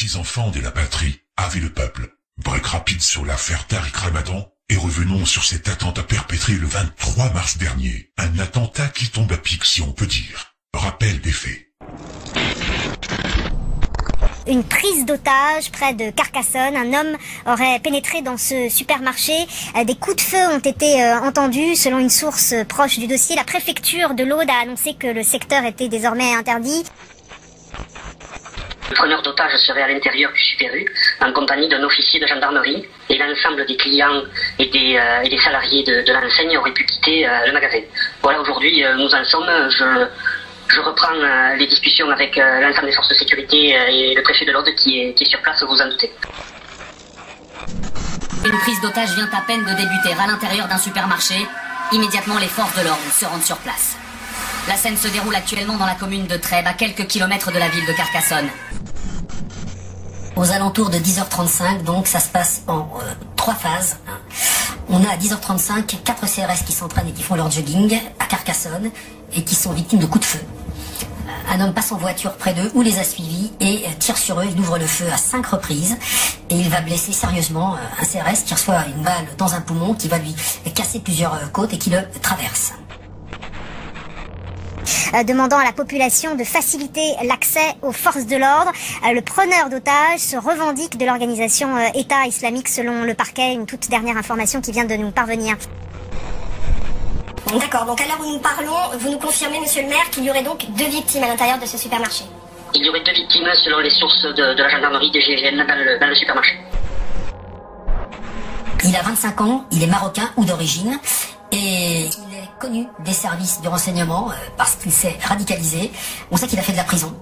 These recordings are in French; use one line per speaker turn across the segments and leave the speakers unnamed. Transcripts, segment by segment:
6 enfants de la patrie avec le peuple. Break rapide sur l'affaire Tariq Ramadan et revenons sur cet attentat perpétré le 23 mars dernier. Un attentat qui tombe à pic si on peut dire. Rappel des faits.
Une prise d'otage près de Carcassonne. Un homme aurait pénétré dans ce supermarché. Des coups de feu ont été entendus. Selon une source proche du dossier, la préfecture de l'Aude a annoncé que le secteur était désormais interdit.
Le preneur d'otage serait à l'intérieur du Super U, en compagnie d'un officier de gendarmerie, et l'ensemble des clients et des salariés de l'enseigne auraient pu quitter le magasin. Voilà, aujourd'hui, nous en sommes. Je reprends les discussions avec l'ensemble des forces de sécurité et le préfet de l'Aude qui est sur place, vous en doutez.
Une prise d'otage vient à peine de débuter à l'intérieur d'un supermarché. Immédiatement, les forces de l'ordre se rendent sur place. La scène se déroule actuellement dans la commune de Trèbes, à quelques kilomètres de la ville de Carcassonne.
Aux alentours de 10h35, donc ça se passe en 3 phases. On a à 10h35 4 CRS qui s'entraînent et qui font leur jogging à Carcassonne et qui sont victimes de coups de feu. Un homme passe en voiture près d'eux ou les a suivis et tire sur eux. Il ouvre le feu à 5 reprises et il va blesser sérieusement un CRS qui reçoit une balle dans un poumon qui va lui casser plusieurs côtes et qui le traverse.
Demandant à la population de faciliter l'accès aux forces de l'ordre. Le preneur d'otages se revendique de l'organisation État islamique selon le parquet. Une toute dernière information qui vient de nous parvenir.
D'accord, donc à l'heure où nous parlons, vous nous confirmez, monsieur le maire, qu'il y aurait donc 2 victimes à l'intérieur de ce supermarché?
Il y aurait 2 victimes selon les sources de la gendarmerie des GIGN dans le supermarché.
Il a 25 ans, il est marocain ou d'origine et il est connu des services de renseignement parce qu'il s'est radicalisé. On sait qu'il a fait de la prison.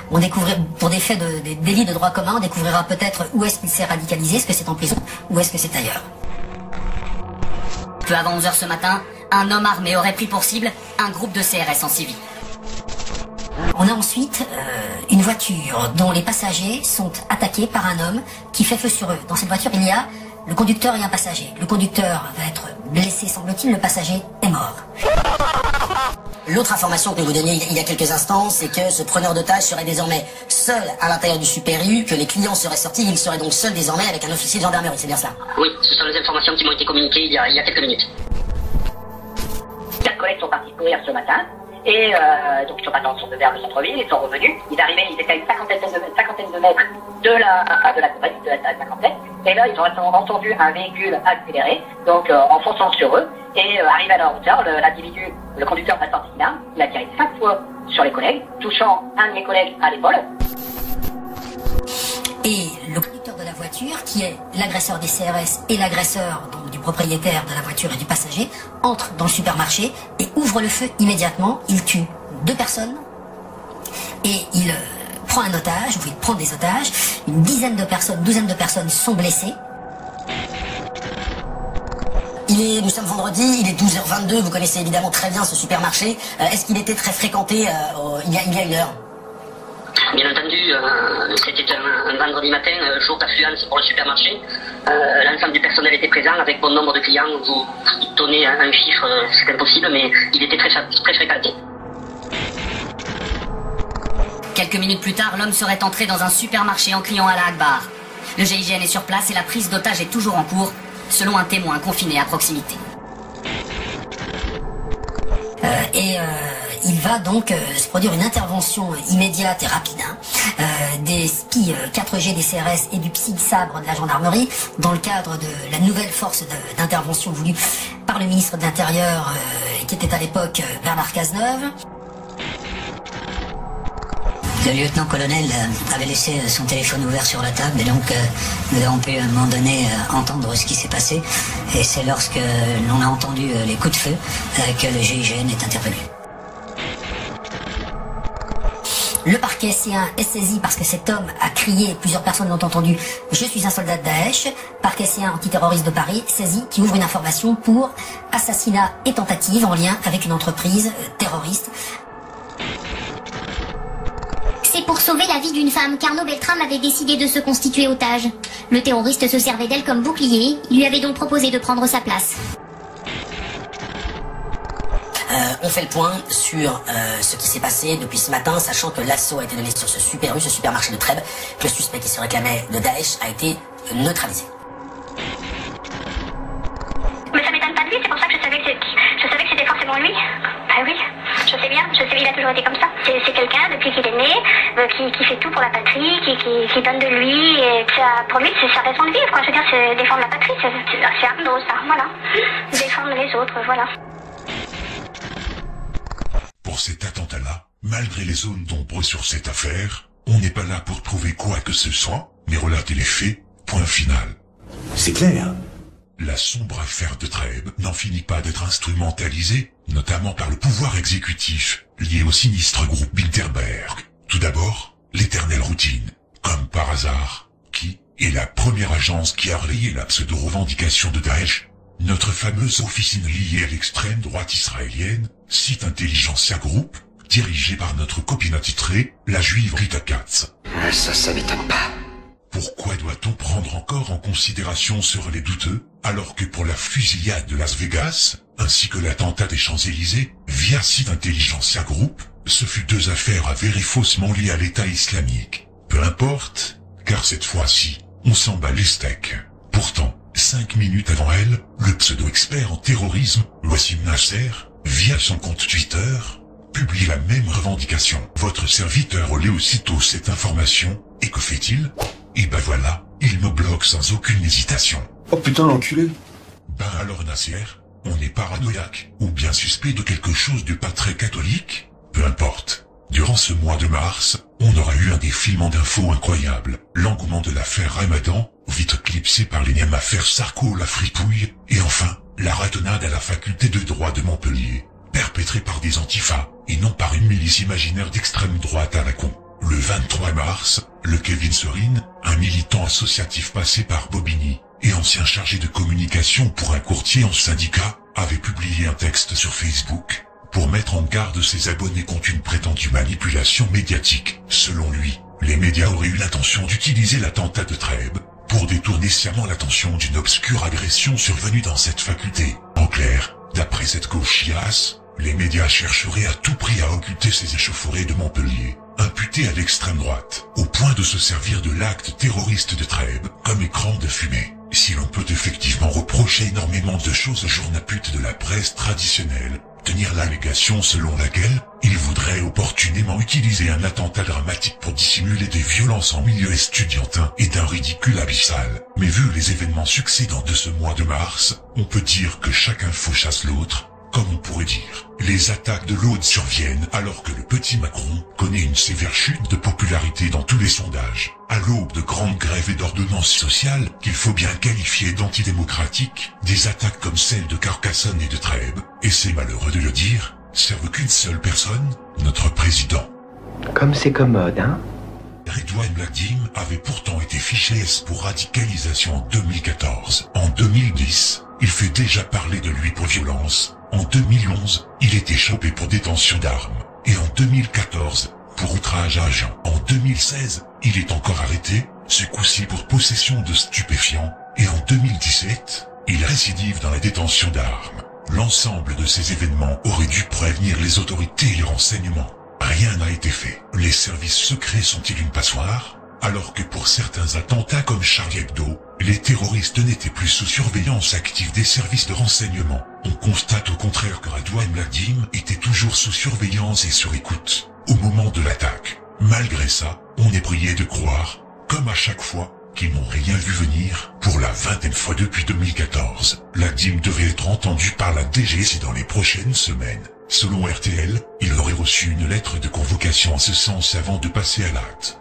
On découvre, pour des faits des délits de droit commun, on découvrira peut-être où est-ce qu'il s'est radicalisé, est-ce que c'est en prison ou est-ce que c'est ailleurs.
Peu avant 11h ce matin, un homme armé aurait pris pour cible un groupe de CRS en civil.
On a ensuite une voiture dont les passagers sont attaqués par un homme qui fait feu sur eux. Dans cette voiture, il y a le conducteur et un passager. Le conducteur va être blessé, semble-t-il, le passager est mort.
L'autre information que vous donniez il y a quelques instants, c'est que ce preneur d'otage serait désormais seul à l'intérieur du Super U, que les clients seraient sortis, il serait donc seul désormais avec un officier de gendarmerie, c'est bien cela?
Oui, ce sont les informations qui m'ont été communiquées il y a quelques minutes.
4 collègues sont partis courir ce matin, et donc ils sont partis sur vers le centre-ville, ils sont revenus, ils arrivaient, ils étaient à une cinquantaine de mètres de la compagnie, de la cinquantaine, et là ils ont entendu un véhicule accélérer, donc en fonçant sur eux, et arrivé à leur hauteur, l'individu, le conducteur va sortir là, il a tiré 5 fois sur les collègues, touchant un de mes collègues à l'épaule.
Et le conducteur de la voiture, qui est l'agresseur des CRS et l'agresseur du propriétaire de la voiture et du passager, entre dans le supermarché et ouvre le feu immédiatement. Il tue 2 personnes et il prend un otage, ou il prend des otages. Une douzaine de personnes sont blessées.
Nous sommes vendredi, il est 12h22, vous connaissez évidemment très bien ce supermarché. Est-ce qu'il était très fréquenté il y a une heure?
Bien entendu, c'était un vendredi matin, jour d'affluence pour le supermarché. L'ensemble du personnel était présent avec bon nombre de clients. Vous donnez un chiffre, c'est impossible, mais il était très fréquenté.
Quelques minutes plus tard, l'homme serait entré dans un supermarché en criant Allah Akbar. Le GIGN est sur place et la prise d'otage est toujours en cours, selon un témoin confiné à proximité.
Il va donc se produire une intervention immédiate et rapide des SPI 4G des CRS et du PSI Sabre de la gendarmerie dans le cadre de la nouvelle force d'intervention voulue par le ministre de l'Intérieur qui était à l'époque Bernard Cazeneuve.
Le lieutenant-colonel avait laissé son téléphone ouvert sur la table et donc nous avons pu à un moment donné entendre ce qui s'est passé et c'est lorsque l'on a entendu les coups de feu que le GIGN est intervenu.
Le parquet C1 est saisi parce que cet homme a crié, plusieurs personnes l'ont entendu, « Je suis un soldat de Daesh ». Parquet C1 antiterroriste de Paris saisi qui ouvre une information pour assassinat et tentative en lien avec une entreprise terroriste.
C'est pour sauver la vie d'une femme qu'Arnaud Beltrame avait décidé de se constituer otage. Le terroriste se servait d'elle comme bouclier, il lui avait donc proposé de prendre sa place.
On fait le point sur ce qui s'est passé depuis ce matin, sachant que l'assaut a été donné sur ce supermarché de Trèbes, que le suspect qui se réclamait de Daesh a été neutralisé.
Mais ça m'étonne pas de lui, c'est pour ça que je savais que c'était forcément lui. Bah oui, je sais bien, il a toujours été comme ça. C'est quelqu'un, depuis qu'il est né, qui fait tout pour la patrie, qui donne de lui, et ça, pour lui, c'est sa raison de vivre, quoi. Je veux dire, c'est défendre la patrie, c'est Arnaud, ça, voilà. Défendre les autres, voilà.
Pour cet attentat-là, malgré les zones d'ombre sur cette affaire, on n'est pas là pour prouver quoi que ce soit, mais relater les faits, point final.
C'est clair.
La sombre affaire de Trèbes n'en finit pas d'être instrumentalisée, notamment par le pouvoir exécutif, lié au sinistre groupe Bilderberg. Tout d'abord, l'éternelle routine, comme par hasard, qui est la première agence qui a relayé la pseudo-revendication de Daesh. Notre fameuse officine liée à l'extrême droite israélienne, site Intelligentsia Group, dirigée par notre copine attitrée, la juive Rita Katz.
Ça m'étonne pas.
Pourquoi doit-on prendre encore en considération ce relais douteux, alors que pour la fusillade de Las Vegas, ainsi que l'attentat des Champs-Élysées, via site Intelligentsia Group, ce fut deux affaires avérées faussement liées à l'État islamique. Peu importe, car cette fois-ci, on s'en bat les steaks. Pourtant, 5 minutes avant elle, le pseudo-expert en terrorisme, Wassim Nasser, via son compte Twitter, publie la même revendication. Votre serviteur relaie aussitôt cette information, et que fait-il? Et ben voilà, il me bloque sans aucune hésitation.
Oh putain l'enculé.
Ben alors Nasser, on est paranoïaque, ou bien suspect de quelque chose de pas très catholique? Peu importe. Durant ce mois de mars, on aura eu un défilement d'infos incroyable. L'engouement de l'affaire Ramadan, vite éclipsé par l'énième affaire Sarko la fripouille, et enfin, la ratonnade à la faculté de droit de Montpellier, perpétrée par des antifas, et non par une milice imaginaire d'extrême droite à la con. Le 23 mars, le Kevin Serine, un militant associatif passé par Bobigny, et ancien chargé de communication pour un courtier en syndicat, avait publié un texte sur Facebook, pour mettre en garde ses abonnés contre une prétendue manipulation médiatique. Selon lui, les médias auraient eu l'intention d'utiliser l'attentat de Trèbes pour détourner sciemment l'attention d'une obscure agression survenue dans cette faculté. En clair, d'après cette gauche chiasse, les médias chercheraient à tout prix à occulter ces échauffourées de Montpellier, imputés à l'extrême droite, au point de se servir de l'acte terroriste de Trèbes comme écran de fumée. Si l'on peut effectivement reprocher énormément de choses aux journaputes de la presse traditionnelle, tenir l'allégation selon laquelle il voudrait opportunément utiliser un attentat dramatique pour dissimuler des violences en milieu estudiantin est d'un ridicule abyssal. Mais vu les événements succédants de ce mois de mars, on peut dire que chaque info chasse l'autre. Comme on pourrait dire, les attaques de l'Aude surviennent alors que le petit Macron connaît une sévère chute de popularité dans tous les sondages, à l'aube de grandes grèves et d'ordonnances sociales qu'il faut bien qualifier d'antidémocratiques. Des attaques comme celles de Carcassonne et de Trèbes, et c'est malheureux de le dire, servent qu'une seule personne, notre président.
Comme c'est commode, hein?
Redouane Blagdim avait pourtant été fiché S pour radicalisation en 2014. En 2010, il fait déjà parler de lui pour violence. En 2011, il était chopé pour détention d'armes. Et en 2014, pour outrage à agent. En 2016, il est encore arrêté, ce coup-ci pour possession de stupéfiants. Et en 2017, il récidive dans la détention d'armes. L'ensemble de ces événements aurait dû prévenir les autorités et les renseignements. Rien n'a été fait. Les services secrets sont-ils une passoire? Alors que pour certains attentats comme Charlie Hebdo, les terroristes n'étaient plus sous surveillance active des services de renseignement. On constate au contraire que Redouane Blagdim était toujours sous surveillance et sur écoute au moment de l'attaque. Malgré ça, on est prié de croire, comme à chaque fois, qu'ils n'ont rien vu venir. Pour la 20e fois depuis 2014, Blagdim devait être entendu par la DGSI dans les prochaines semaines. Selon RTL, il aurait reçu une lettre de convocation en ce sens avant de passer à l'acte.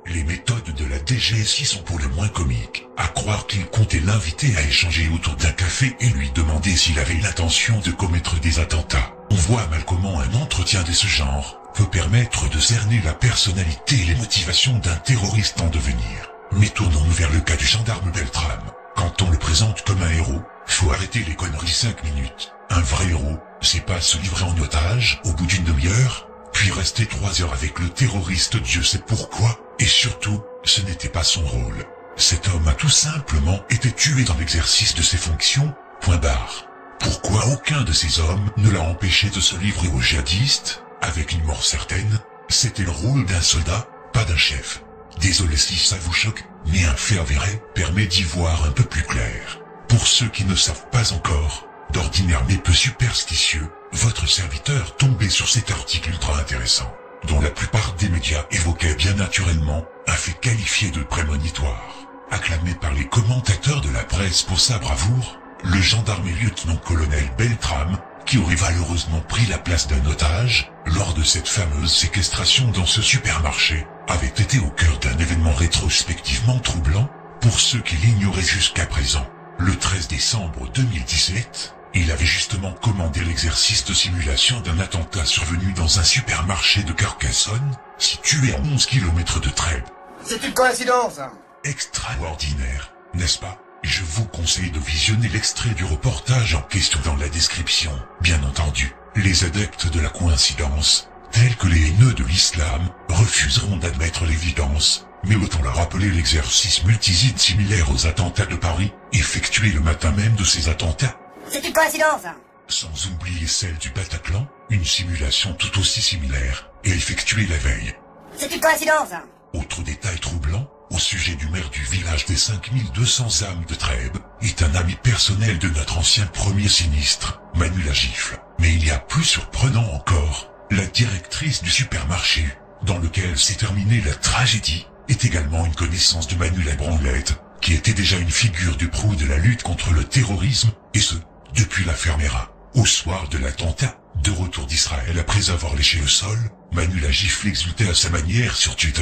Les méthodes de la DGSI sont pour le moins comiques, à croire qu'il comptait l'inviter à échanger autour d'un café et lui demander s'il avait l'intention de commettre des attentats. On voit mal comment un entretien de ce genre peut permettre de cerner la personnalité et les motivations d'un terroriste en devenir. Mais tournons-nous vers le cas du gendarme Beltrame. Quand on le présente comme un héros, faut arrêter les conneries 5 minutes. Un vrai héros, c'est pas se livrer en otage au bout d'une demi-heure, puis rester 3 heures avec le terroriste Dieu sait pourquoi, et surtout, ce n'était pas son rôle. Cet homme a tout simplement été tué dans l'exercice de ses fonctions, point barre. Pourquoi aucun de ces hommes ne l'a empêché de se livrer aux djihadistes, avec une mort certaine? C'était le rôle d'un soldat, pas d'un chef. Désolé si ça vous choque, mais un fait avéré permet d'y voir un peu plus clair. Pour ceux qui ne savent pas encore, d'ordinaire mais peu superstitieux, votre serviteur tombait sur cet article ultra intéressant, dont la plupart des médias évoquaient bien naturellement un fait qualifié de prémonitoire. Acclamé par les commentateurs de la presse pour sa bravoure, le gendarme et lieutenant-colonel Beltrame, qui aurait malheureusement pris la place d'un otage lors de cette fameuse séquestration dans ce supermarché, avait été au cœur d'un événement rétrospectivement troublant pour ceux qui l'ignoraient jusqu'à présent. Le 13 décembre 2017, il avait justement commandé l'exercice de simulation d'un attentat survenu dans un supermarché de Carcassonne, situé à 11 km de Trèbes.
C'est une coïncidence, hein?
Extraordinaire, n'est-ce pas? Je vous conseille de visionner l'extrait du reportage en question dans la description. Bien entendu, les adeptes de la coïncidence, tels que les haineux de l'islam, refuseront d'admettre l'évidence. Mais autant leur rappeler l'exercice multisite similaire aux attentats de Paris, effectué le matin même de ces attentats.
C'est une coïncidence, hein?
Sans oublier celle du Bataclan, une simulation tout aussi similaire, et effectuée la veille.
C'est une coïncidence, hein?
Autre détail troublant, au sujet du maire du village des 5200 âmes de Trèbes, est un ami personnel de notre ancien premier sinistre, Manu la Gifle. Mais il y a plus surprenant encore, la directrice du supermarché, dans lequel s'est terminée la tragédie, est également une connaissance de Manu la Branlette, qui était déjà une figure du proue de la lutte contre le terrorisme, et ce, depuis l'affaire Mera. Au soir de l'attentat, de retour d'Israël après avoir léché le sol, Manu la Gifle exultait à sa manière sur Twitter.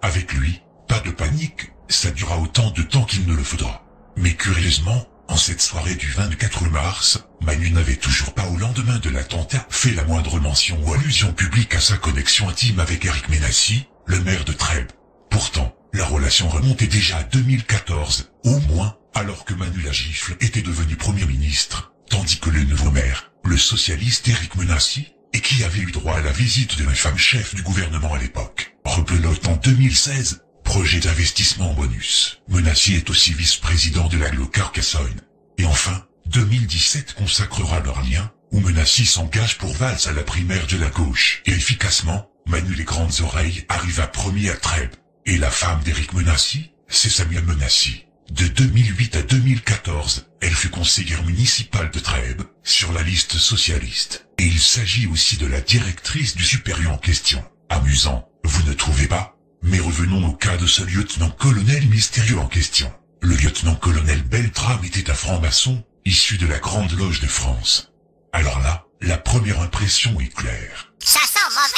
Avec lui, pas de panique, ça durera autant de temps qu'il ne le faudra. Mais curieusement, en cette soirée du 24 mars, Manu n'avait toujours pas au lendemain de l'attentat fait la moindre mention ou allusion publique à sa connexion intime avec Eric Ménassi, le maire de Trèbes. Pourtant, la relation remontait déjà à 2014, au moins, alors que Manu la Gifle était devenu Premier ministre, tandis que le nouveau maire, le socialiste Eric Ménassi, et qui avait eu droit à la visite de l'infâme chef du gouvernement à l'époque, rebelote en 2016, projet d'investissement en bonus. Ménassi est aussi vice-président de l'agglo Carcassonne. Et enfin, 2017 consacrera leur lien, où Ménassi s'engage pour Valls à la primaire de la gauche. Et efficacement, Manu les grandes oreilles arriva premier à Trèbes. Et la femme d'Éric Ménassi, c'est Samia Ménassi. De 2008 à 2014, elle fut conseillère municipale de Trèbes, sur la liste socialiste. Et il s'agit aussi de la directrice du supérieur en question. Amusant, vous ne trouvez pas? Mais revenons au cas de ce lieutenant-colonel mystérieux en question. Le lieutenant-colonel Beltrame était un franc-maçon, issu de la Grande Loge de France. Alors là, la première impression est claire.
Ça sent mauvais.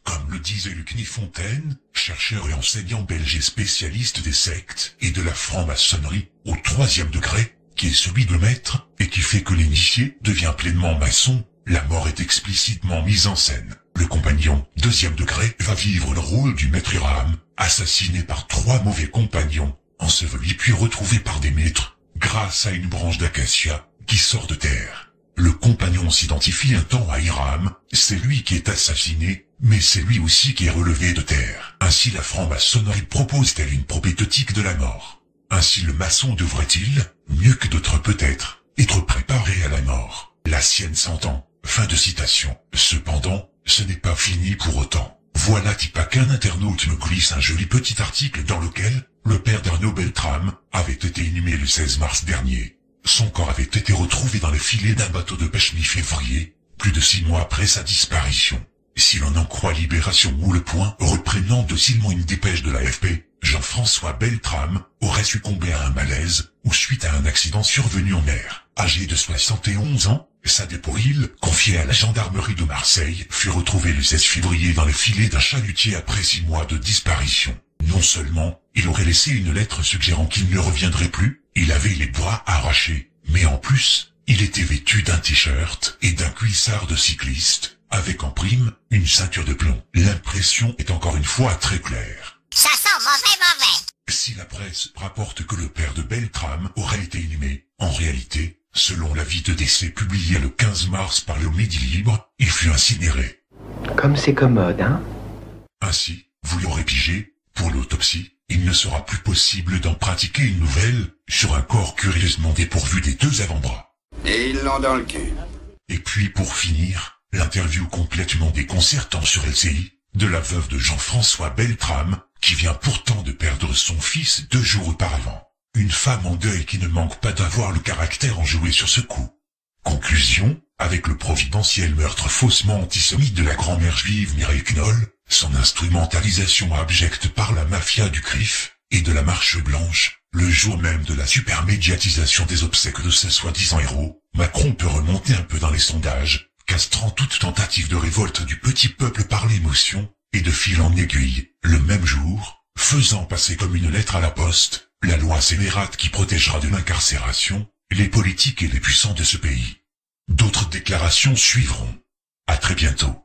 Comme le disait Luc Nifontaine, chercheur et enseignant belge et spécialiste des sectes et de la franc-maçonnerie au 3e degré, qui est celui de maître, et qui fait que l'initié devient pleinement maçon, la mort est explicitement mise en scène. Le compagnon, 2e degré, va vivre le rôle du maître Hiram, assassiné par 3 mauvais compagnons, enseveli puis retrouvé par des maîtres, grâce à une branche d'acacia, qui sort de terre. Le compagnon s'identifie un temps à Hiram, c'est lui qui est assassiné, mais c'est lui aussi qui est relevé de terre. Ainsi la franc-maçonnerie propose-t-elle une propéteutique de la mort. Ainsi le maçon devrait-il, mieux que d'autres peut-être, être préparé à la mort. La sienne s'entend. Fin de citation. Cependant, ce n'est pas fini pour autant. Voilà qu'un internaute me glisse un joli petit article dans lequel le père d'Arnaud Beltrame avait été inhumé le 16 mars dernier. Son corps avait été retrouvé dans les filets d'un bateau de pêche mi-février, plus de 6 mois après sa disparition. Si l'on en croit Libération ou Le Point, reprenant docilement une dépêche de l'AFP, Jean-François Beltrame aurait succombé à un malaise, ou suite à un accident survenu en mer. Âgé de 71 ans, sa dépouille, confiée à la gendarmerie de Marseille, fut retrouvée le 16 février dans les filets d'un chalutier après 6 mois de disparition. Non seulement, il aurait laissé une lettre suggérant qu'il ne reviendrait plus, il avait les bras arrachés, mais en plus, il était vêtu d'un t-shirt et d'un cuissard de cycliste, avec en prime, une ceinture de plomb. L'impression est encore une fois très claire.
Ça sent mauvais.
Si la presse rapporte que le père de Beltrame aurait été inhumé, en réalité, selon l'avis de décès publié le 15 mars par le Midi Libre, il fut incinéré.
Comme c'est commode, hein?
Ainsi, vous l'aurez pigé, pour l'autopsie, il ne sera plus possible d'en pratiquer une nouvelle sur un corps curieusement dépourvu des 2 avant-bras.
Et ils l'ont dans le cul.
Et puis pour finir, l'interview complètement déconcertante sur LCI, de la veuve de Jean-François Beltrame, qui vient pourtant de perdre son fils 2 jours auparavant. Une femme en deuil qui ne manque pas d'avoir le caractère enjoué sur ce coup. Conclusion, avec le providentiel meurtre faussement antisémite de la grand-mère juive Mireille Knoll, son instrumentalisation abjecte par la mafia du CRIF, et de la Marche Blanche, le jour même de la super-médiatisation des obsèques de ce soi-disant héros, Macron peut remonter un peu dans les sondages, castrant toute tentative de révolte du petit peuple par l'émotion, et de fil en aiguille, le même jour, faisant passer comme une lettre à la poste, la loi scélérate qui protégera de l'incarcération, les politiques et les puissants de ce pays. D'autres déclarations suivront. À très bientôt.